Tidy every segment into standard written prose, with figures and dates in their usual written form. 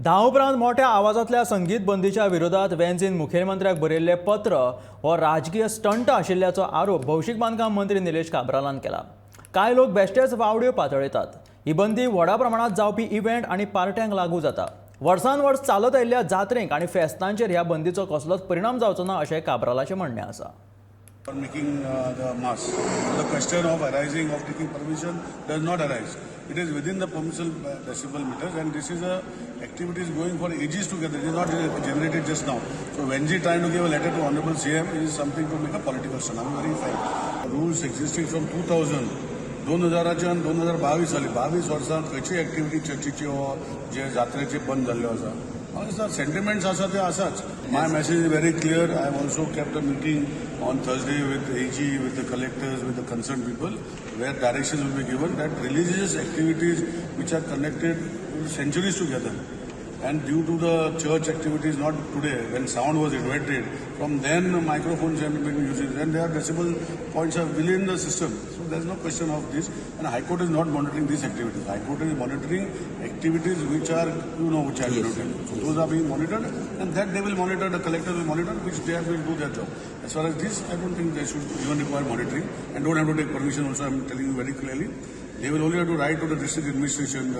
धा उपरांत मोठ्या आवाजांतल्या संगीत बंदीच्या विरोधात वेन्झीन मुखेलमंत्र्याक बरयल्लें पत्र हो राजकीय स्टंट आशिल्ल्याचो आरोप भौशीक बांदकाम मंत्री निलेश काब्रालान केला. कांय लोक बेश्टेच वावड्यो पातळयतात. ही बंदी व्हडा प्रमाणात जावपी इव्हेंट आनी पार्ट्यांक लागू जाता. वर्सान वर्स चालत आयिल्ल्या जात्रेंक आनी फेस्तांचेर ह्या बंदीचो कसलोच परिणाम जावचो ना अशें काब्रालाचें म्हणणें आसा. For making the mass. The question of arising of taking permission does not arise. It is within the permissible decibel meters, and this is a activity is going for ages together. It is not generated just now. So when G trying to give a letter to Honorable CM is something to make a political stand. I'm very fine. Rules existing from 2000. 2000 आणि 2022 साली 22 वर्सांत खंयची activity चर्चीची हो जे जात्रेचे बंद जाल्ल्यो आसा. Sentiments आसा ते आसाच. My message is very clear. I have also kept a meeting on Thursday with AG, with the collectors, with the concerned people, where directions will be given that religious activities which are connected centuries together, and due to the church activities not today, when sound was invented, from then microphones have been used, then there are decibel points are within the system. So there is no question of this, and High Court is not monitoring these activities. High Court is monitoring activities which are, which are limited. So those are being monitored, and that they will monitor, the collectors will monitor, which they will do their job. As far as this, I don't think they should even require monitoring, and don't have to take permission also. I am telling you very clearly. They will only have to write to the district administration,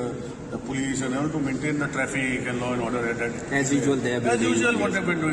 the police, and all to maintain the traffic and law and order. As usual, they have been as usual, what they have been doing.